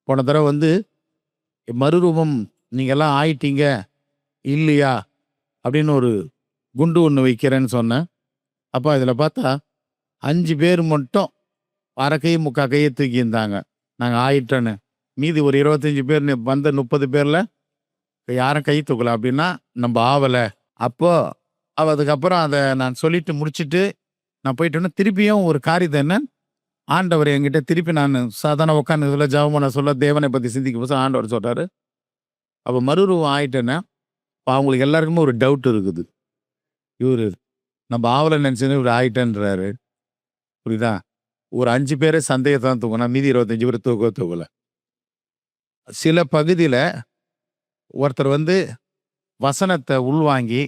போன தடவை வந்து மறுரூபம் நீங்கள்லாம் ஆயிட்டீங்க இல்லையா அப்படின்னு ஒரு குண்டு ஒன்று வைக்கிறேன்னு சொன்னேன். அப்போ அதில் பார்த்தா 5 பேர் மட்டும் அரை கை முக்கா கையை தூக்கி இருந்தாங்க, நாங்கள் ஆயிட்டோன்னு. மீதி ஒரு 25 பேர் வந்த 30 பேரில் யாரும் கை தூக்கல. அப்படின்னா நம்ம ஆவலை. அப்போ அதுக்கப்புறம் அதை நான் சொல்லிட்டு முடிச்சுட்டு நான் போயிட்டேன்னா திருப்பியும் ஒரு காரியத்தை என்ன ஆண்டவர் என்கிட்ட திருப்பி நான் சாதாரண உட்காந்து சொல்ல ஜெபம் பண்ண சொல்ல தேவனை பற்றி சிந்திக்க போது ஆண்டவர் சொல்றாரு, அப்போ மறுரூபம் ஆயிட்டேன்னா இப்போ அவங்களுக்கு எல்லாருக்குமே ஒரு டவுட் இருக்குது. இவரு நம்ம ஆவலை நினைச்சது இவர் ஆயிட்டேன்றாரு. புரியுதா? ஒரு 5 பேரை சந்தேகத்தை தான் தூக்கினா, மீதி 25 பேர் தூக்கல. சில பகுதியில ஒருத்தர் வந்து வசனத்தை உள்வாங்கி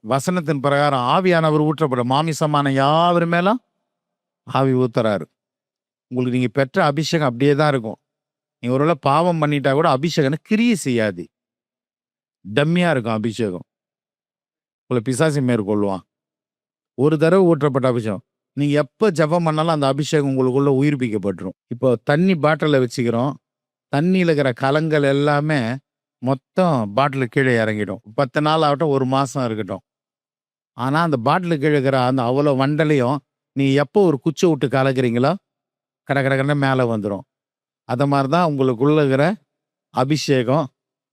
வசனத்தின் பிரகாரம் ஆவியானவர் ஊற்றப்பட மாமிசமான யாவர் மேலும் ஆவி ஊத்துறாரு. உங்களுக்கு நீங்க பெற்ற அபிஷேகம் அப்படியே தான் இருக்கும். நீங்க ஒருவேளை பாவம் பண்ணிட்டா கூட அபிஷேகம் கிரியை செய்யாது, டம்மியா இருக்கும் அபிஷேகம். உங்களை பிசாசி மேற்கொள்வான். ஒரு தடவை ஊற்றப்பட்ட அபிஷேகம் நீங்க எப்ப ஜெபம் பண்ணாலும் அந்த அபிஷேகம் உங்களுக்குள்ள உயிர்ப்பிக்கப்பட்டுரும். இப்போ தண்ணி பாட்டில வச்சுக்கிறோம், தண்ணியில் இருக்கிற கலங்கள் எல்லாமே மொத்தம் பாட்டில் கீழே இறங்கிடும். 10 நாள் ஆகட்டும், 1 மாசம் இருக்கட்டும். ஆனா அந்த பாட்டில் கீழே இருக்கிற அந்த அவ்வளோ வண்டலையும் நீ எப்போ ஒரு குச்சை விட்டு கலக்குறீங்களோ கடற்கடன்னு மேலே வந்துடும். அதை மாதிரி தான் உங்களுக்குள்ள இருக்கிற அபிஷேகம்,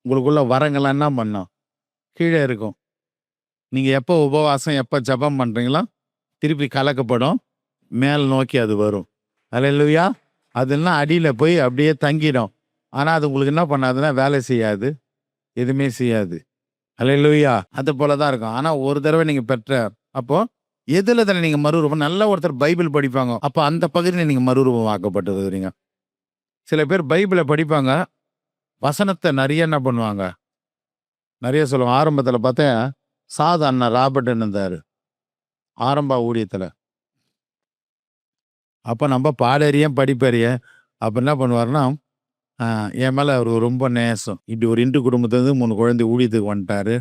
உங்களுக்குள்ள வரங்கள்லாம் என்ன பண்ணும், கீழே இருக்கும். நீங்க எப்போ உபவாசம் எப்போ ஜெபம் பண்றீங்களோ திருப்பி கலக்கப்படும், மேல் நோக்கி அது வரும். அல்லேலூயா. அதெல்லாம் அடியில் போய் அப்படியே தங்கிடும். ஆனால் அது உங்களுக்கு என்ன பண்ணாதுன்னா வேலை செய்யாது, எதுவுமே செய்யாது. அல்லேலூயா. அது போல தான் இருக்கும். ஆனால் ஒரு தடவை நீங்கள் பெற்ற அப்போ எதில் தானே நீங்கள் மறுரூபம். நல்ல ஒருத்தர் பைபிள் படிப்பாங்க, அப்போ அந்த பகுதியில் நீங்கள் மறுரூபம் ஆக்கப்பட்டிருக்கிறீங்க. சில பேர் பைபிளை படிப்பாங்க, வசனத்தை நிறைய என்ன பண்ணுவாங்க, நிறைய சொல்லுவாங்க. ஆரம்பத்தில் பார்த்தா சாது அண்ணா ராபர்ட்னு இருந்தார் ஆரம்ப ஊழியத்தில். அப்போ நம்ம பாடறியன் படிப்பறியன். அப்போ என்ன பண்ணுவார்னா என் மேலே அவர் ரொம்ப நேசம். இப்படி ஒரு இந்து குடும்பத்துலேருந்து 3 குழந்தை ஊழியத்துக்கு வந்துட்டாரு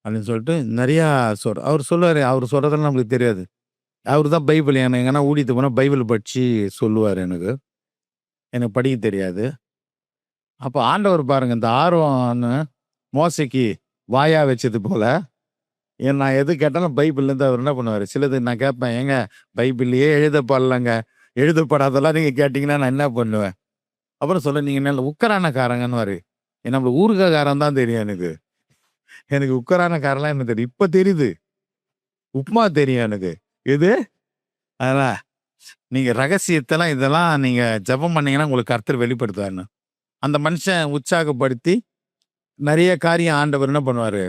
அப்படின்னு சொல்லிட்டு நிறையா அவர் சொல்லுவார். அவர் சொல்கிறதெல்லாம் நம்மளுக்கு தெரியாது. அவர் தான் பைபிள் எனக்கு எங்கன்னா ஊழியத்துக்கு போனால் பைபிள் படித்து சொல்லுவார். எனக்கு படிக்க தெரியாது. அப்போ ஆண்டவர் பாருங்க, இந்த ஆர்வம்னு மோசைக்கு வாயா வச்சது போல நான் எது கேட்டாலும் பைபிள்லேருந்து அவர் என்ன பண்ணுவார். சிலது நான் கேட்பேன், ஏங்க பைபிள்லேயே எழுதப்படலைங்க, எழுதப்படாதெல்லாம் நீங்கள் கேட்டிங்கன்னா நான் என்ன பண்ணுவேன். அப்புறம் சொல்ல நீங்கள் நல்ல உக்கரானக்காரங்கன்னு நம்மளுக்கு ஊருக்காரன் தான் தெரியும். எனக்கு உக்கரானக்காரெல்லாம் என்ன தெரியும், இப்போ தெரியுது. உப்புமா தெரியும் எனக்கு. இது அதெல்லாம் நீங்கள் ரகசியத்தெல்லாம் இதெல்லாம் நீங்கள் ஜெபம் பண்ணீங்கன்னா உங்களுக்கு கர்த்தர் வெளிப்படுத்துவாருன்னு அந்த மனுஷன் உற்சாகப்படுத்தி நிறைய காரியம் ஆண்டவர் என்ன பண்ணுவார்,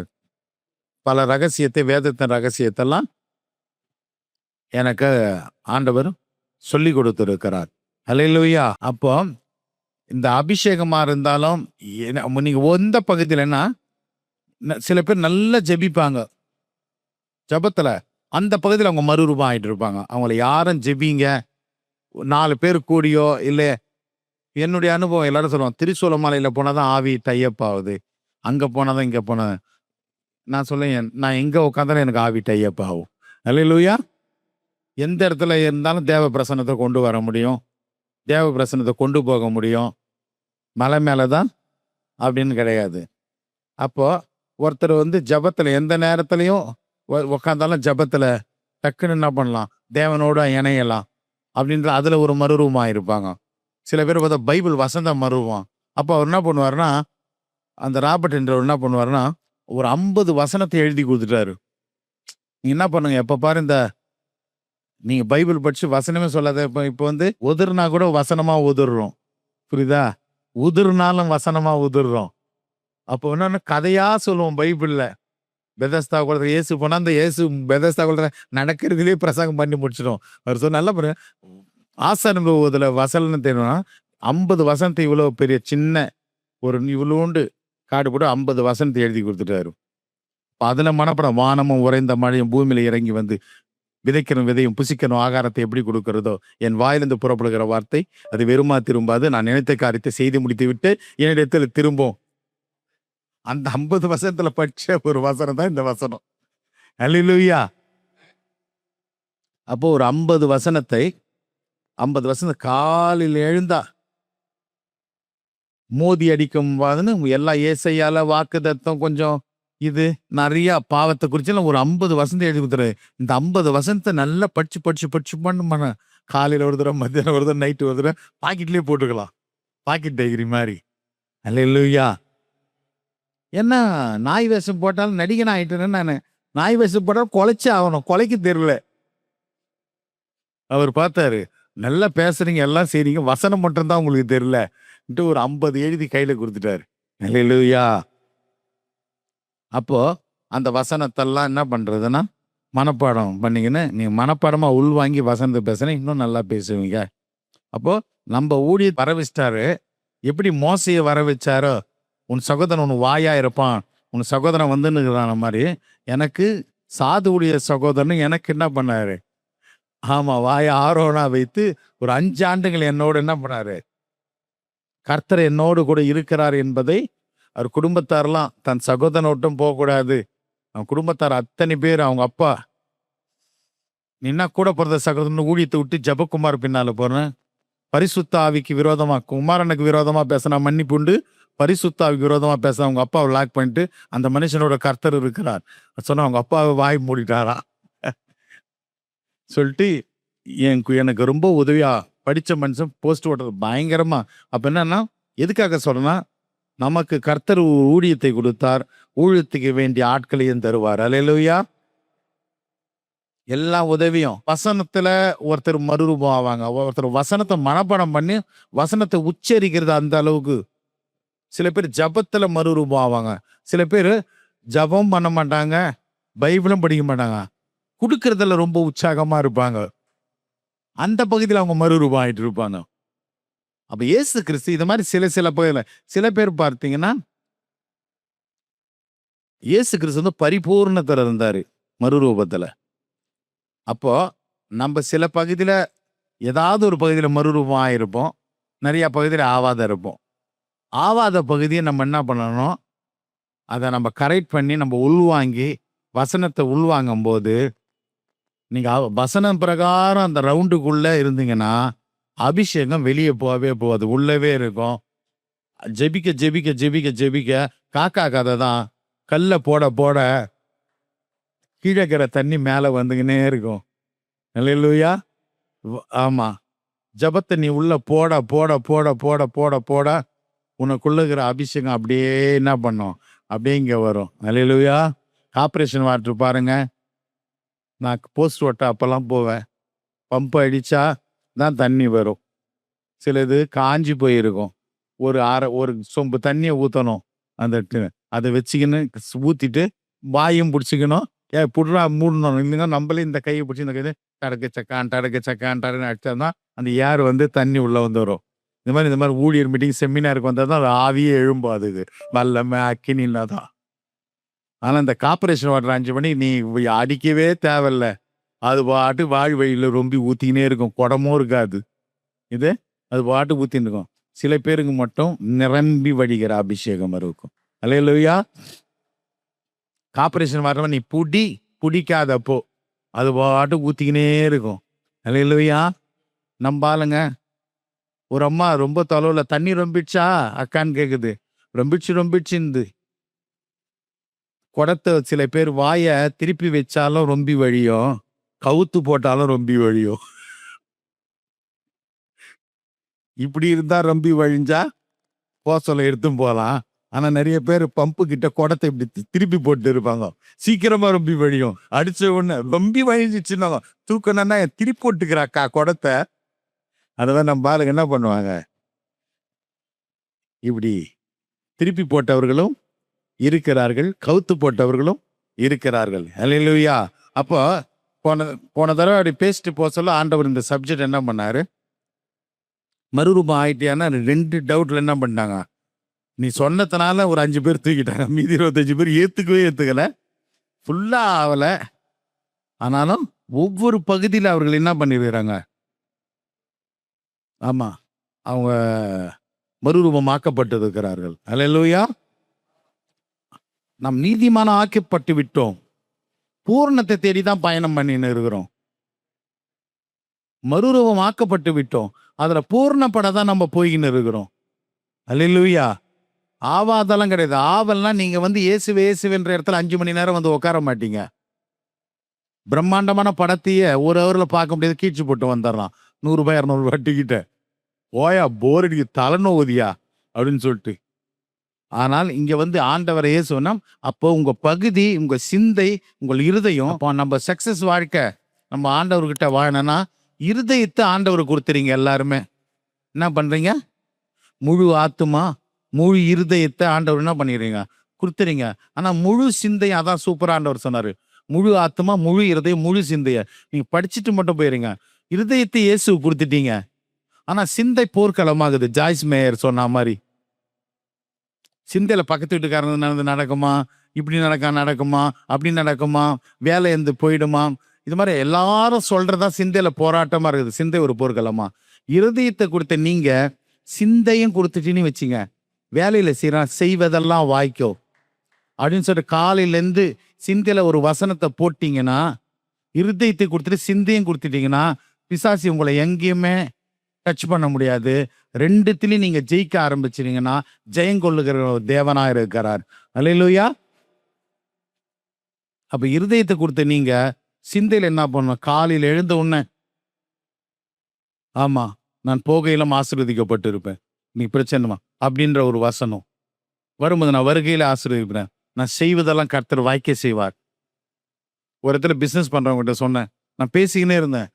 பல ரகசியத்தை வேதத்தின் ரகசியத்தெல்லாம் எனக்கு ஆண்டவர் சொல்லி கொடுத்துருக்கிறார். அல்லேலூயா. அப்போ இந்த அபிஷேகமா இருந்தாலும் நீங்க எந்த பகுதியிலன்னா சில பேர் நல்லா ஜெபிப்பாங்க, ஜெபத்துல அந்த பகுதியில் அவங்க மறுரூபம் ஆயிட்டு இருப்பாங்க. அவங்கள யாரும் ஜெபிங்க 4 பேர் கூடியோ இல்லை. என்னுடைய அனுபவம் எல்லாரும் சொல்லுவாங்க, திரிசூலமலையில் போனாதான் ஆவி டையப் ஆகுது, அங்க போனாதான் இங்க போன. நான் சொல்லேன், நான் எங்கே உட்காந்தாலும் எனக்கு ஆவி டையப் ஆகும். அல்லேலூயா. எந்த இடத்துல இருந்தாலும் தேவ பிரசன்னத்தை கொண்டு வர முடியும், தேவ பிரசன்னத்தை கொண்டு போக முடியும். மலை மேலே தான் அப்படின்னு கிடையாது. அப்போ ஒருத்தர் வந்து ஜபத்தில் எந்த நேரத்துலையும் உட்காந்தாலும் ஜபத்தில் டக்குன்னு என்ன பண்ணலாம், தேவனோட இணையலாம் அப்படின்ற அதில் ஒரு மறுரூபமாக இருப்பாங்க. சில பேர் பார்த்தா பைபிள் வசந்த மறுரூபம். அப்போ அவர் என்ன பண்ணுவார்னா, அந்த ராபர்ட் என்றவர் என்ன பண்ணுவார்னா ஒரு 50 வசனத்தை எழுதி கொடுத்துட்டாரு. நீங்க என்ன பண்ணுங்க, எப்ப பாரு இந்த நீங்க பைபிள் படிச்சு வசனமே சொல்லாத. இப்போ வந்து உதிர்னா கூட வசனமா உதிர்றோம், புரியுதா? உதிர்னாலும் வசனமா உதிர்றோம். அப்போ என்னன்னா கதையா சொல்லுவோம் பைபிள்ல. பெதஸ்தா குளத்துல இயேசு போனா அந்த இயேசு பெதஸ்தா குளத்துல நடக்கிறதுலேயே பிரசங்கம் பண்ணி முடிச்சிடும். அவர் சொன்ன நல்லா பாருங்க, ஆசனுபவத்துல வசனம் தெரியும்னா 50 வசனத்தை இவ்வளோ பெரிய சின்ன ஒரு இவ்வளோண்டு காடு போட்டு 50 வசனத்தை எழுதி கொடுத்துட்டாரு. அதுல மனப்படம் வானமும் உறைந்த மழையும் பூமியில இறங்கி வந்து விதைக்கணும் விதையும் புசிக்கணும் ஆகாரத்தை எப்படி கொடுக்கிறதோ என் வாயிலிருந்து புறப்படுகிற வார்த்தை அது வெறுமா திரும்பாது, நான் நினைத்த காரியத்தை செய்து முடித்து விட்டு என்னிடத்தில் திரும்பும். அந்த 50 வசனத்துல படிச்ச ஒரு வசனம் தான் இந்த வசனம். அல்லேலூயா. அப்போ ஒரு 50 வசனத்தை காலையில் எழுந்தா மோதி அடிக்கும் எல்லாம் ஏசையால வாக்குத்தத்தம் கொஞ்சம் இது நிறைய பாவத்தை குறிச்செல்லாம் ஒரு 50 வசனத்தை எழுதி கொடுத்துரு. இந்த 50 வசனத்தை நல்லா படிச்சு படிச்சு படிச்சு பண்ண காலையில ஒரு தடவை, மத்தியானம் ஒரு தடவை, நைட்டு ஒரு தடவை பாக்கெட்லயே போட்டுக்கலாம். பாக்கெட் டைரி மாதிரி. அல்லேலூயா. ஏன்னா நாய் வேஷம் போட்டாலும் நடிகன் ஆயிட்டேன்னு நான். நாய் வேஷம் போட்டாலும் கொலைச்சே ஆகணும். கொலைக்கு தெரியல. அவர் பார்த்தாரு, நல்லா பேசுறீங்க, எல்லாம் செய்றீங்க, வசனம் மட்டும்தான் உங்களுக்கு தெரியல. ஒரு 50 எழுதி கையில கொடுத்துட்டாரு. அல்லேலூயா. அப்போ அந்த வசனத்தெல்லாம் என்ன பண்றதுன்னா மனப்பாடம் பண்ணீங்கன்னு நீங்க மனப்பாடமா உள்வாங்கி வசனத்தை பேசுனா இன்னும் நல்லா பேசுவீங்க. அப்போ நம்ம ஊழிய வர வச்சிட்டாரு. எப்படி மோசையை வர வச்சாரோ, உன் சகோதரன் உன் வாயா இருப்பான், உன் சகோதரன் வந்துன்னுக்குறான மாதிரி எனக்கு சாது ஊழிய சகோதரன் எனக்கு என்ன பண்ணாரு? ஆமா, வாயை ஆரோனா வைத்து ஒரு 5 ஆண்டுகள் என்னோடு என்ன பண்ணாரு? கர்த்தர் என்னோடு கூட இருக்கிறார் என்பதை அவர் குடும்பத்தாரெல்லாம் தன் சகோதரனோட்டும் போகக்கூடாது. அவன் குடும்பத்தார் அத்தனை பேர் அவங்க அப்பா நின்னா கூட பிறந்த சகோதரன் ஊழியத்தை விட்டு ஜபக்குமார் பின்னால போறேன். பரிசுத்த ஆவிக்கு விரோதமா குமாரனுக்கு விரோதமா பேசினா மன்னிப்பு உண்டு, பரிசுத்த ஆவிக்கு விரோதமா பேச அவங்க அப்பாவை லாக் பண்ணிட்டு அந்த மனுஷனோட கர்த்தர் இருக்கிறார் சொன்னா அவங்க அப்பாவை வாய் மூடிட்டாரா சொல்லிட்டு எனக்கு ரொம்ப உதவியா படிச்ச மனுஷன் போஸ்ட் ஓட்டுறது பயங்கரமா. அப்ப என்னன்னா எதுக்காக சொல்றேன்னா, நமக்கு கர்த்தர் ஊழியத்தை கொடுத்தார், ஊழியத்துக்கு வேண்டிய ஆட்களையும் தருவார். அல்லேலூயா. எல்லா உதவியும் வசனத்துல ஒருத்தர் மறுரூபம் ஆவாங்க. ஒருத்தர் வசனத்தை மனப்பாடம் பண்ணி வசனத்தை உச்சரிக்கிறது அந்த அளவுக்கு. சில பேர் ஜபத்துல மறுரூபம் ஆவாங்க. சில பேர் ஜபம் பண்ண மாட்டாங்க, பைபிளும் படிக்க மாட்டாங்க, கொடுக்கறதுல ரொம்ப உற்சாகமா இருப்பாங்க. அந்த பகுதியில் அவங்க மறுரூபம் ஆயிட்டு இருப்பாங்க. அப்ப இயேசு கிறிஸ்து இது மாதிரி சில பகுதியில் சில பேர் பார்த்தீங்கன்னா இயேசு கிறிஸ்து வந்து பரிபூர்ணத்துல இருந்தாரு மறுரூபத்துல. அப்போ நம்ம சில பகுதியில ஏதாவது ஒரு பகுதியில மறுரூபம் ஆயிருப்போம், நிறைய பகுதியில ஆவாத இருப்போம். ஆவாத பகுதியை நம்ம என்ன பண்ணணும்? அதை நம்ம கரெக்ட் பண்ணி நம்ம உள்வாங்கி வசனத்தை உள்வாங்கும் போது நீங்க வசனம் பிரகாரம் அந்த ரவுண்டுக்குள்ள இருந்தீங்கன்னா அபிஷேகம் வெளியே போகவே போகாது, உள்ளவே இருக்கும். ஜெபிக்க ஜெபிக்க ஜெபிக்க ஜெபிக்க காக்கா கதை தான். கல்ல போட போட கீழே இருக்கிற தண்ணி மேலே வந்துக்கினே இருக்கும். அல்லேலூயா. ஆமா, ஜபத்தை நீ உள்ள போட போட போட போட போட போட உனக்குள்ள இருக்கிற அபிஷேகம் அப்படியே என்ன பண்ணும்? அப்படியே இங்க வரும். அல்லேலூயா. ஆப்ரேஷன் வாட்டர் பாருங்க, நான் போஸ்ட் ஓட்ட அப்பெல்லாம் போவேன். பம்பு அடிச்சா தான் தண்ணி வரும். சிலது காஞ்சி போயிருக்கும். ஒரு சொம்பு தண்ணியை ஊற்றணும். அதை வச்சுக்கின்னு ஊற்றிட்டு வாயும் பிடிச்சிக்கணும். புடுறா மூடணும். இல்லைங்க நம்மளே இந்த கையை பிடிச்சி இந்த கையை டடக்கு சக்கான் டக்குன்னு அடிச்சாதான் அந்த ஏர் வந்து தண்ணி உள்ள வந்து வரும். இந்த மாதிரி ஊழியர் மீட்டிங் செமினாருக்கு வந்தால் தான் அது ஆவியே எழும்பும். அது வல்லமை அக்கினின்னா தான். ஆனால் இந்த கார்பரேஷன் வாட்டர் 5 மணி நீ அடிக்கவே தேவையில்ல, அது பாட்டு வழியில் ரொம்ப ஊற்றிக்கினே இருக்கும். குடமும் இருக்காது, இது அது பாட்டு ஊற்றின்னு இருக்கும். சில பேருக்கு மட்டும் நிரம்பி வடிகிற அபிஷேகம் இருக்கும். அல்லேலூயா. கார்பரேஷன் வாட்டர் நீ பிடிக்காதப்போ அது பாட்டு ஊற்றிக்கினே இருக்கும். அல்லேலூயா. நம்ம ஆளுங்க ஒரு அம்மா ரொம்ப தொலைவில் தண்ணி ரொம்பிடுச்சா அக்கான்னு கேட்குது. ரொம்பிடுச்சு குடத்தை சில பேர் வாயை திருப்பி வச்சாலும் ரொம்பி வழியும், கவுத்து போட்டாலும் ரொம்பி வழியும். இப்படி இருந்தா ரொம்பி வழிஞ்சா போசலை எடுத்தும் போகலாம். ஆனா நிறைய பேர் பம்பு கிட்ட குடத்தை இப்படி திருப்பி போட்டு இருப்பாங்க, சீக்கிரமா ரொம்பி வழியும். அடிச்ச உடனே ரொம்பி வழிஞ்சிச்சுன்னா தூக்கணும்னா திருப்பி போட்டுக்கிறாக்கா குடத்தை. அதான் நம்ம பாருங்க என்ன பண்ணுவாங்க, இப்படி திருப்பி போட்டவர்களும் இருக்கிறார்கள், கவுத்து போட்டவர்களும் இருக்கிறார்கள். அல்லேலூயா. அப்போ போன தடவை அப்படி பேசிட்டு போக சொல்ல ஆண்டவர் இந்த சப்ஜெக்ட் என்ன பண்ணாரு? மறுரூபம் ஆயிட்டியானா 2 டவுட்ல என்ன பண்ணிட்டாங்க? நீ சொன்னதுனால ஒரு 5 பேர் தூக்கிட்டாங்க, மீதி 25 பேர் ஏத்துக்கல, ஃபுல்லா ஆகல. ஆனாலும் ஒவ்வொரு பகுதியில் அவர்கள் என்ன பண்ணிருக்கிறாங்க? ஆமா, அவங்க மறுரூபமாக்கப்பட்டு இருக்கிறார்கள். அல்லேலூயா. நாம் நீதிமான ஆக்கப்பட்டு விட்டோம். பூரணத்தை தேடிதான் பயணம் பண்ணின்னு இருக்கிறோம். மறுரூபம் ஆக்கப்பட்டு விட்டோம், அதுல பூர்ணப்பட தான் நம்ம போய்கின்னு இருக்கிறோம். அல்லேலூயா. ஆவாதெல்லாம் கிடையாது. ஆவல்னா நீங்க வந்து இயேசுவேன்ற இடத்துல 5 மணி நேரம் வந்து உட்கார மாட்டீங்க. பிரம்மாண்டமான படத்தையே ஒரு ஹவர்ல பார்க்க முடியாது, கீழ்ச்சி போட்டு வந்துடலாம். ரூ. 100 ரூ. 200 டிக்கெட்ட. "ஓயா போர் அடிக்குது, தலைநோவுதியா" அப்படின்னு சொல்லிட்டு. ஆனால் இங்க வந்து ஆண்டவர் இயேசுன்னா, அப்போ உங்க பகுதி, உங்க சிந்தை, உங்கள் இருதயம், அப்போ நம்ம சக்சஸ் வாழ்க்கை நம்ம ஆண்டவர்கிட்ட வாழணும்னா, இருதயத்தை ஆண்டவருக்கு கொடுத்துறீங்க எல்லாருமே. என்ன பண்றீங்க? முழு ஆத்துமா, முழு இருதயத்தை ஆண்டவர் என்ன பண்ணிடுறீங்க? குடுத்துறீங்க. ஆனா முழு சிந்தை, அதான் சூப்பரா ஆண்டவர் சொன்னாரு. முழு ஆத்துமா, முழு இருதயம், முழு சிந்தைய. நீங்க படிச்சுட்டு மட்டும் போயிருங்க. இருதயத்தை இயேசுவுக்கு குடுத்துட்டீங்க. ஆனா சிந்தை போர்க்களமாகுது. ஜாய்ஸ் மேயர் சொன்ன மாரி. சிந்தையில பக்கத்து வீட்டுக்காரங்க நடக்குமா? இப்படி நடக்குமா? அப்படி நடக்குமா? வேலை எந்து போயிடுமா? இது மாதிரி எல்லாரும் சொல்றதா சிந்தையில போராட்டமா இருக்குது. சிந்தை ஒரு போர்க்களமா. இருதயத்தை கொடுத்த நீங்க சிந்தையும் கொடுத்துட்டீன்னு வச்சுங்க, வேலையில செய்வதெல்லாம் வாய்க்கும் அப்படின்னு சொல்லிட்டு காலையிலேருந்து சிந்தையில ஒரு வசனத்தை போட்டீங்கன்னா, இருதயத்தை கொடுத்துட்டு சிந்தையும் கொடுத்துட்டீங்கன்னா, பிசாசி உங்களை எங்கேயுமே டச் பண்ண முடியாது. 2த்துலயும் நீங்க ஜெயிக்க ஆரம்பிச்சிட்டீங்கன்னா, ஜெயங்கொள்ளுகிற தேவனா இருக்கிறார். அல்லேலூயா. அப்ப இருதயத்தை கொடுத்த நீங்க சிந்தையில என்ன பண்ணணும்? காலையில எழுந்த உடனே, ஆமா, நான் போகையிலும் ஆசீர்வதிக்கப்பட்டு இருப்பேன், நீ பிரச்சனைமா அப்படின்ற ஒரு வசனம் வரும்போது, நான் வருகையில ஆசீர்வதிப்பேன், நான் செய்வதெல்லாம் கர்த்தர் வாய்க்க செய்வார். ஒரு இடத்துல பிசினஸ் பண்றவங்ககிட்ட சொன்னேன், நான் பேசிக்கினே இருந்தேன்.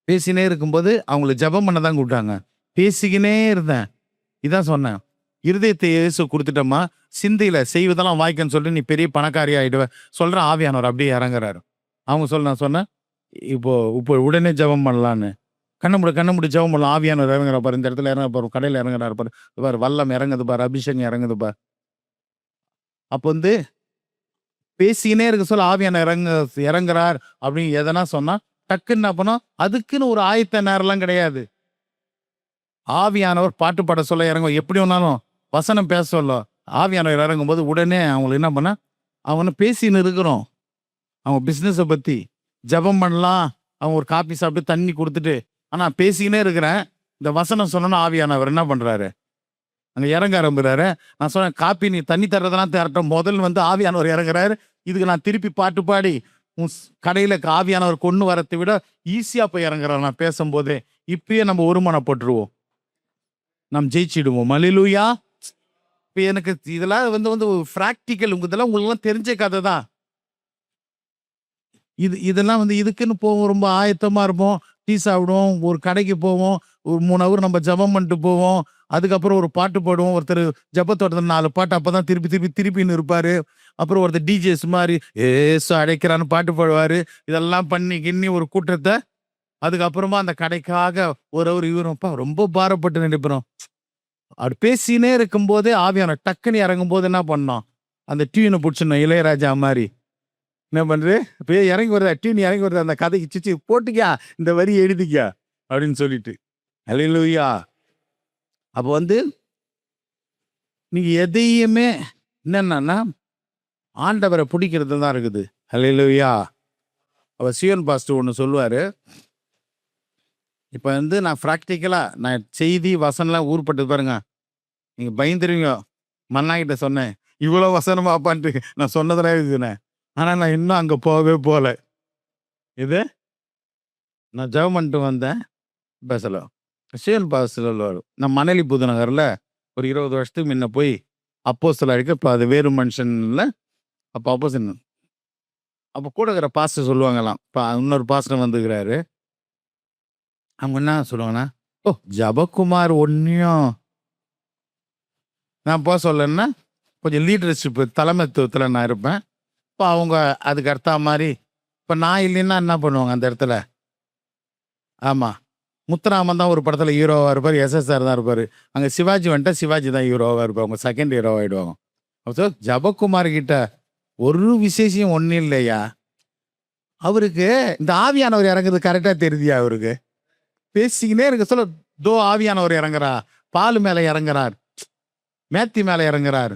பேசினே இருக்கும்போது அவங்கள ஜெபம் பண்ண தான் கூப்பிட்டாங்க. பேசிக்கினே இருந்தேன். இதான் சொன்னேன், இருதயத்தை இயேசு கொடுத்துட்டோமா, சிந்தையில செய்வதெல்லாம் வாய்க்கன்னு சொல்லிட்டு நீ பெரிய பணக்காரி ஆயிடுவ சொல்ற ஆவியானவர் அப்படியே இறங்குறாரு. அவங்க நான் சொன்னேன், இப்போ உடனே ஜெபம் பண்ணலான்னு. கண்ண மூடி ஜெபம் பண்ணலாம். ஆவியானவர் இறங்குற பாரு, இந்த இடத்துல இறங்க பாரு, கடையில் இறங்குறாரு பாரு, பாரு வல்லம் இறங்குது பாரு, அபிஷேகம் இறங்குது பாரு. அப்போ வந்து பேசிக்கினே இருக்க சொல்ல ஆவியான இறங்குறார் அப்படின்னு எதனா சொன்னா டக்குன்னு என்ன பண்ணோம், அதுக்குன்னு ஒரு ஆயத்த நேரம்லாம் கிடையாது. ஆவியானவர் பாட்டு பாட சொல்ல இறங்கும், எப்படி வேணாலும் வசனம் பேச சொல்ல ஆவியானவர் இறங்கும் போது உடனே அவங்களுக்கு என்ன பண்ண, அவங்க பேசின்னு இருக்கிறோம், அவங்க பிஸ்னஸை பத்தி ஜெபம் பண்ணலாம். அவங்க ஒரு காப்பி சாப்பிட்டு தண்ணி கொடுத்துட்டு, ஆனா பேசிக்கினே இருக்கிறேன். இந்த வசனம் சொன்னோன்னா ஆவியானவர் என்ன பண்றாரு, அங்க இறங்க ஆரம்பிறாரு. நான் சொன்னேன், காப்பி நீ தண்ணி தர்றதெல்லாம் தரட்டும், முதல் வந்து ஆவியானவர் இறங்குறாரு. இதுக்கு நான் திருப்பி பாட்டு பாடி உன் கடையில ஆவியானவர் கொண்டு வரத்தை விட ஈஸியா போய் இறங்குறாரு நான் பேசும்போதே. இப்பயே நம்ம ஒருமனப்பட்டுருவோம், நாம் ஜெயிச்சிடுவோம். அல்லேலூயா. இப்ப எனக்கு இதெல்லாம் வந்து பிராக்டிக்கல், இதெல்லாம் உங்களுக்கு தெரிஞ்ச கதை தான். இதெல்லாம் வந்து இதுக்குன்னு போவோம், ரொம்ப ஆயத்தமா இருப்போம், டீ சாப்பிடுவோம், ஒரு கடைக்கு போவோம், ஒரு 3 ஹவர் நம்ம ஜெபம் பண்ணிட்டு போவோம். அதுக்கப்புறம் ஒரு பாட்டு பாடுவோம். ஒருத்தர் ஜெபத்தோட 4 பாட்டு அப்பதான் திருப்பின்னு இருப்பாரு. அப்புறம் ஒருத்தர் டிஜேஸ் மாதிரி ஏசு அழைக்கிறான்னு பாட்டு பாடுவாரு. இதெல்லாம் பண்ணி கிண்ணி ஒரு கூட்டத்தை, அதுக்கப்புறமா அந்த கடைக்காக ஒரு ஹவர் இவரும்ப்பா ரொம்ப பாரப்பட்டு நினைப்போம். அப்படி பேசினே இருக்கும் போதே ஆவியான டக்குன்னு இறங்கும் போது என்ன பண்ணோம், அந்த டியூனை பிடிச்சிடணும். இளையராஜா மாதிரி என்ன பண்றது, இப்போ இறங்கி வருதா டியூன், இறங்கி வருதா, அந்த கதைக்கு சிச்சு போட்டுக்கியா, இந்த வரி எழுதிக்கியா அப்படின்னு சொல்லிட்டு. அல்லேலூயா. அப்போ வந்து நீங்க எதையுமே என்னன்னா ஆண்டவரை பிடிக்கிறது தான் இருக்குது. அல்லேலூயா. அவர் சியோன் பாஸ்டர் ஒன்று சொல்லுவாரு, இப்போ வந்து நான் ப்ராக்டிக்கலா நான் செய்தி வசனம்லாம் ஊர்பட்டு பாருங்க, நீங்க பயந்துருவீங்க. மன்னா கிட்ட சொன்னேன், இவ்வளோ வசனமா அப்பான்ட்டு நான் சொன்னதெல்லாம் இதுனேன். ஆனா நான் இன்னும் அங்க போகவே போல. இது நான் ஜெபம் பண்ணிட்டு வந்தேன், பேசலாம். சியோன் பாஸ்டர் நான் மணலி புதுநகர்ல ஒரு 20 வருஷத்துக்கு முன்ன போய் அப்போஸ்தலர் அழைக்க, இப்போ அது வேறு மனுஷன்ல, அப்போ அப்போஸ்தலன் அப்போ கூட இருக்கிற பாஸ்டர் சொல்லுவாங்களாம், இப்போ இன்னொரு பாஸ்டர் வந்துக்கிறாரு. அவங்க என்ன சொல்லுவாங்கன்னா, ஓ ஜபக்குமார் ஒன்றையும் நான் போக சொல்லன்னா கொஞ்சம் லீடர்ஷிப் தலைமைத்துவத்தில் நான் இருப்பேன். இப்போ அவங்க அதுக்கு அடுத்த மாதிரி, இப்போ நான் இல்லைன்னா என்ன பண்ணுவாங்க அந்த இடத்துல. ஆமாம், முத்துராமன் தான் ஒரு படத்தில் ஹீரோவாக இருப்பார், எஸ்எஸ்ஆர் தான் இருப்பார். அங்கே சிவாஜி வந்துட்டா சிவாஜி தான் ஹீரோவாக இருப்பார், அவங்க செகண்ட் ஹீரோவாக ஆகிடுவாங்க. அப்போ ஜபக்குமார் கிட்ட ஒரு விசேஷம் ஒன்றும் இல்லையா, அவருக்கு இந்த ஆவியானவர் இறங்குறது கரெக்டாக தெரியுதியா, அவருக்கு பேசிக்கினே இருக்க சொல்ல தோ ஆவியானவர் இறங்குறா, பால் மேலே இறங்குறார், மேத்தி மேலே இறங்குறார்,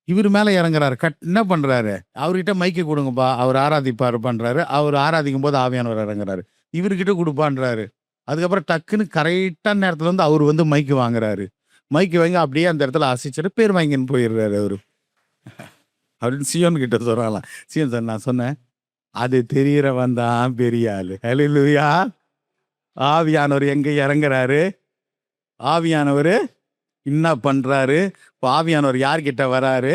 இவர் மேலே இறங்குறாரு. என்ன பண்ணுறாரு, அவர்கிட்ட மைக்கை கொடுங்கப்பா, அவர் ஆராதிப்பார் பண்றாரு. அவர் ஆராதிக்கும் போது ஆவியானவர் இறங்குறாரு, இவர்கிட்ட கொடுப்பான்றாரு. அதுக்கப்புறம் டக்குன்னு கரெக்டான நேரத்தில் வந்து அவர் வந்து மைக்கு வாங்குறாரு. மைக்கு வாங்கி அப்படியே அந்த இடத்துல அசைச்சிட்டு பேர் வாங்கின்னு போயிடுறாரு அவரு. அப்படின்னு சியோன் கிட்ட சொல்றாங்களாம். சியோன் சார் நான் சொன்னேன், அது தெரியறவன் தான் பெரிய ஆளு. ஹல்லேலூயா. ஆவியானவர் எங்க இறங்குறாரு, ஆவியானவர் என்ன பண்றாரு, இப்போ ஆவியானவர் யார்கிட்ட வராரு,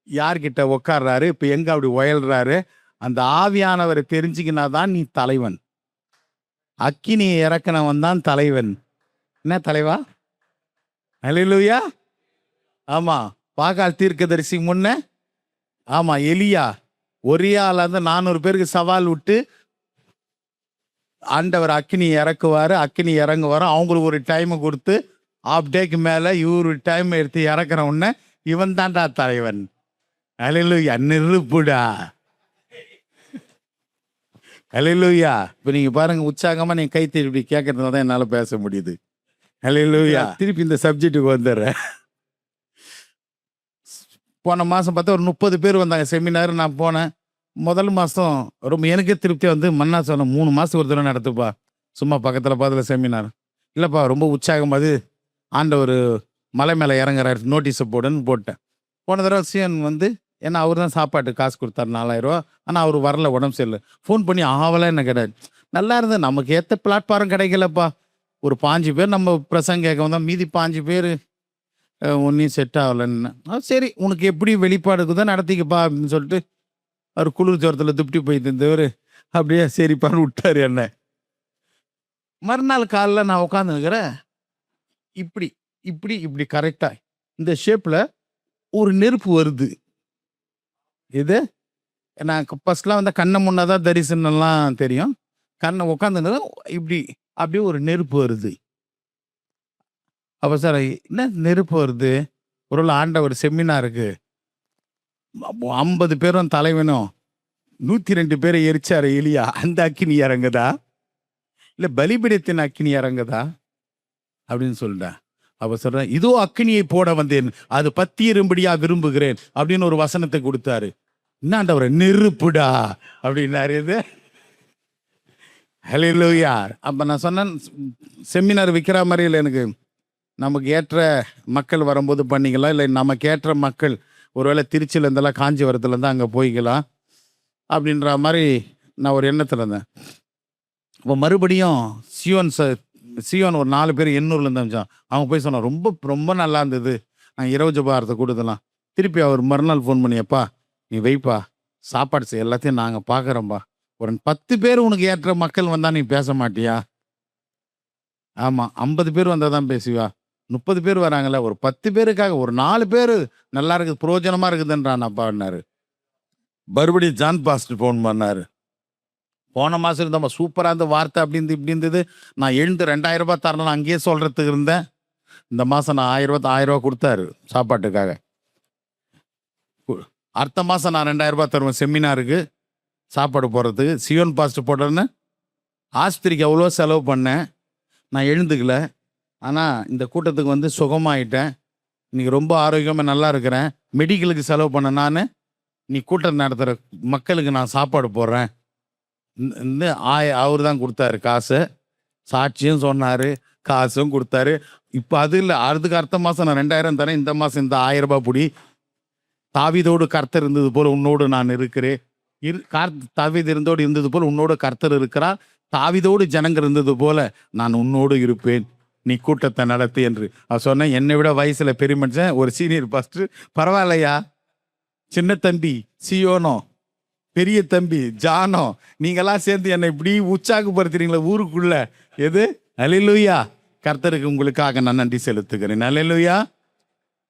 யார்கிட்ட உட்கார்றாரு, இப்போ எங்க அப்படி உயல்றாரு, அந்த ஆவியானவரை தெரிஞ்சுக்கினா தான் நீ தலைவன். அக்கினியை இறக்கினவன் தான் தலைவன். என்ன தலைவா? ஹல்லேலூயா. ஆமா, பாகால் தீர்க்கதரிசி முன்ன, ஆமா எலியா ஒரே ஆள் வந்து 400 பேருக்கு சவால் விட்டு ஆண்டவர் அக்கினி இறக்குவாரு, அக்கினி இறங்குவாரு. அவங்களுக்கு ஒரு டைம் கொடுத்து ஆஃப் டேக்கு மேல இவரு டைம் எடுத்து இறக்குற உடனே இவன் தான்டா தலைவன். ஹல்லேலூயா. நெருப்புடா. ஹல்லேலூயா. இப்போ நீங்க பாருங்க, உற்சாகமா நீங்க கை தட்டி இப்படி கேட்கறதுனால தான் என்னால பேச முடியுது. ஹல்லேலூயா. திருப்பி இந்த சப்ஜெக்டுக்கு வந்துடுறேன். போன மாதம் பார்த்தா ஒரு 30 பேர் வந்தாங்க செமினார். நான் போனேன். முதல் மாதம் ரொம்ப எனக்கே திருப்தியாக வந்து மன்னா சொன்னேன், 3 மாதத்துக்கு ஒரு தடவை நடத்துப்பா, சும்மா பக்கத்தில் பார்த்துல செமினார். இல்லைப்பா ரொம்ப உற்சாகம், அது ஆண்டவர் மலை மேலே இறங்குறாரு, நோட்டீஸை போடுன்னு போட்டேன். போன தடவை சிஎன் வந்து, ஏன்னா அவர் தான் சாப்பாட்டு காசு கொடுத்தாரு 4000 ரூபா. ஆனால் அவர் வரல, உடம்பு சரியில்லை. ஃபோன் பண்ணி ஆவலாம் என்ன கிடையாது. நல்லா இருந்தது, நமக்கு ஏற்ற பிளாட்ஃபாரம் கிடைக்கலப்பா. ஒரு 5 பேர் நம்ம பிரசங்க கேட்க வந்தால், மீதி 5 பேர் ஒன்றையும் செட் ஆகலைன்னு. சரி உனக்கு எப்படி வெளிப்பாடு இருக்குதோ நடத்திக்கப்பா அப்படின்னு சொல்லிட்டு அவர் குளிர் ஜோரத்தில் துப்டி போயிட்டு இருந்தவர் அப்படியே சரிப்பான்னு விட்டார் என்ன. மறுநாள் காலைல நான் உட்காந்துருக்கிறேன், இப்படி இப்படி இப்படி கரெக்டாக இந்த ஷேப்பில் ஒரு நெருப்பு வருது. இது நான் ஃபர்ஸ்ட்லாம் வந்து கண்ணை முன்னாதான் தரிசனம்லாம் தெரியும். கண்ணை உட்காந்துருந்தது இப்படி அப்படியே ஒரு நெருப்பு வருது. அப்போ சார் என்ன நெருப்பு வருது, ஒரு ஆண்டவர் செமினாருக்கு 50 பேரும் தலைவனும் 102 பேரை எரிச்சாரு எலியா, அந்த அக்கினி இறங்குதா இல்லை பலிபீடத்தின் அக்கினி இறங்குதா அப்படின்னு சொல்லிட்டேன். அப்போ சொல்றேன், இதோ அக்கினியை போட வந்தேன், அது பத்தி எறும்படியா விரும்புகிறேன் அப்படின்னு ஒரு வசனத்தை கொடுத்தாரு. என்னாண்டவரை நெருப்புடா அப்படின்னாரு. இது ஹல்லேலூயா. அப்போ நான் சொன்னேன், செமினார் விற்கிற மாதிரி இல்லை, எனக்கு நமக்கு ஏற்ற மக்கள் வரும்போது பண்ணிக்கலாம், இல்லை நமக்கு ஏற்ற மக்கள் ஒருவேளை திருச்சியிலேருந்தெல்லாம் காஞ்சிபுரத்துலேருந்து அங்கே போய்க்கலாம் அப்படின்ற மாதிரி நான் ஒரு எண்ணத்தில் இருந்தேன். இப்போ மறுபடியும் சியோன் ஒரு 4 பேர் எண்ணூர்லேருந்து அமிச்சான். அவங்க போய் சொன்னான், ரொம்ப ரொம்ப நல்லா இருந்தது, நான் இரவு ஜெபத்தை கொடுத்தலாம். திருப்பி அவர் மறுநாள் ஃபோன் பண்ணியப்பா நீ வைப்பா, சாப்பாடு செய்ய எல்லாத்தையும் நாங்கள் பார்க்குறோம்ப்பா. ஒரு 10 பேர் உனக்கு ஏற்ற மக்கள் வந்தால் நீ பேச மாட்டியா? ஆமாம், 50 பேர் வந்தால் தான் பேசுவா. 30 பேர் வராங்கல்ல, ஒரு 10 பேருக்காக ஒரு 4 பேர் நல்லா இருக்குது, பிரயோஜனமாக இருக்குதுன்றான் அப்பான்னாரு. மறுபடியும் ஜான் பாஸ்டர் ஃபோன் பண்ணார். போன மாதம் இருந்தம்மா சூப்பராக இருந்த வார்த்தை அப்படி இருந்து இப்படி இருந்தது, நான் எழுந்து 2000 ரூபாய் தரணும் அங்கேயே சொல்கிறதுக்கு இருந்தேன். இந்த மாதம் நான் 1000 ரூபா கொடுத்தாரு சாப்பாட்டுக்காக. அடுத்த மாதம் நான் 2000 ரூபாய் தருவேன் செமினாருக்கு சாப்பாடு போடுறதுக்கு. சியோன் பாஸ்டர் போடுறேன்னு ஆஸ்பத்திரிக்கு எவ்வளோ செலவு பண்ணேன், நான் எழுந்துக்கல. ஆனால் இந்த கூட்டத்துக்கு வந்து சுகமாயிட்டேன், இன்னைக்கு ரொம்ப ஆரோக்கியமாக நல்லா இருக்கிறேன். மெடிக்கலுக்கு செலவு பண்ண நான், நீ கூட்டம் நடத்துகிற மக்களுக்கு நான் சாப்பாடு போடுறேன். இந்த அவர் தான் கொடுத்தாரு காசு, சாட்சியும் சொன்னார், காசும் கொடுத்தாரு. இப்போ அது இல்லை, அதுக்கு அடுத்த மாதம் நான் 2000 தரேன், இந்த மாதம் இந்த 1000 ரூபாய் பிடி. தாவீதோடு கர்த்தர் இருந்தது போல் உன்னோடு நான் இருக்கிறேன். தாவீது இருந்தது போல் உன்னோடு கர்த்தர் இருக்கிறார். தாவீதோடு ஜனங்கள் இருந்தது போல நான் உன்னோடு இருப்பேன், நீ கூட்டத்தை நடத்து என்று சொன்னேன். என்னை விட வயசில் பெரிய மனுஷன், ஒரு சீனியர் பாஸ்டர், பரவாயில்லையா சின்ன தம்பி சியோனோ, பெரிய தம்பி ஜானோ, நீங்களாம் சேர்ந்து என்னை இப்படி உற்சாகப்படுத்துறீங்களா ஊருக்குள்ள, எது ஹல்லேலூயா. கர்த்தருக்கு உங்களுக்காக நான் நன்றி செலுத்துகிறேன். ஹல்லேலூயா.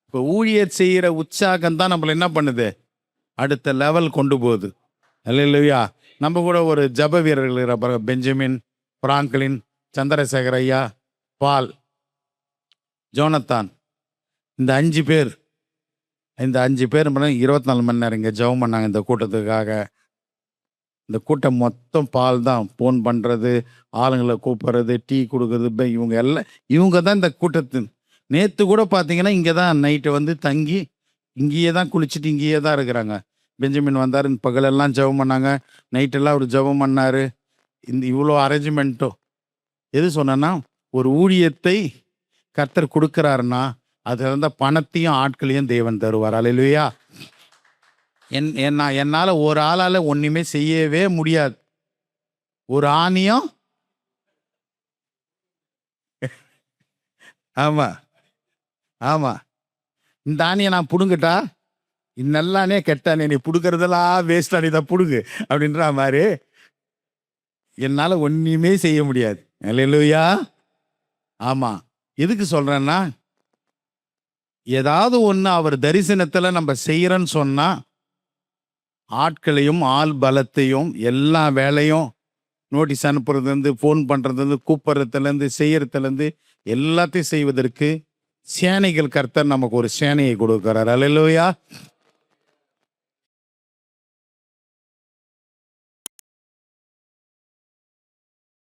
இப்போ ஊழியர் செய்கிற உற்சாகம் தான் நம்மளை என்ன பண்ணுது, அடுத்த லெவல் கொண்டு போகுது. ஹல்லேலூயா. நம்ம கூட ஒரு ஜப வீரர்கள் இருக்கிற பெஞ்சமின், பிராங்க்லின், சந்திரசேகர் ஐயா, பால், ஜோனத்தான், இந்த 5 பேர் 24 மணி நேரம் இங்கே ஜெபம் பண்ணாங்க இந்த கூட்டத்துக்காக. இந்த கூட்டம் மொத்தம் பால் தான் ஃபோன் பண்ணுறது, ஆளுங்களை கூப்பிட்றது, டீ கொடுக்குறது, இவங்க தான் இந்த கூட்டத்தின். நேற்று கூட பார்த்தீங்கன்னா இங்கே தான் நைட்டு வந்து தங்கி இங்கேயே தான் குளிச்சுட்டு இங்கேயே தான் இருக்கிறாங்க. பெஞ்சமின் வந்தார், பகலெல்லாம் ஜெபம் பண்ணாங்க, நைட்டெல்லாம் அவர் ஜெபம் பண்ணார். இவ்வளோ அரேஞ்ச்மெண்ட்டும் எது சொன்னேன்னா, ஒரு ஊழியத்தை கர்த்தர் கொடுக்கிறாருன்னா அதுல இருந்த பணத்தையும் ஆட்களையும் தேவன் தருவார். அல்லேலூயா. என்னால ஒரு ஆளால ஒண்ணுமே செய்யவே முடியாது. ஒரு ஆணியும் ஆமா ஆமா இந்த ஆணியை நான் புடுங்கட்டா, நல்லானே கெட்டானே, நீ புடுக்கிறதெல்லாம் வேஸ்டா, நீ தான் புடுங்கு அப்படின்ற மாதிரி என்னால ஒண்ணுமே செய்ய முடியாது. அல்லேலூயா. ஆமா. எதுக்கு சொல்றேன்னா, ஏதாவது ஒண்ணு அவர் தரிசனத்துல நம்ம செய்யறோன்னு சொன்னா ஆட்களையும் ஆள் பலத்தையும் எல்லா வேலையும் நோட்டீஸ் அனுப்புறதுலேருந்து ஃபோன் பண்ணுறதுலேருந்து கூப்பிட்றதுலேருந்து செய்யறதுலேருந்து எல்லாத்தையும் செய்வதற்கு சேனைகள் கர்த்தர் நமக்கு ஒரு சேனையை கொடுக்கிறார். அல்லேலூயா.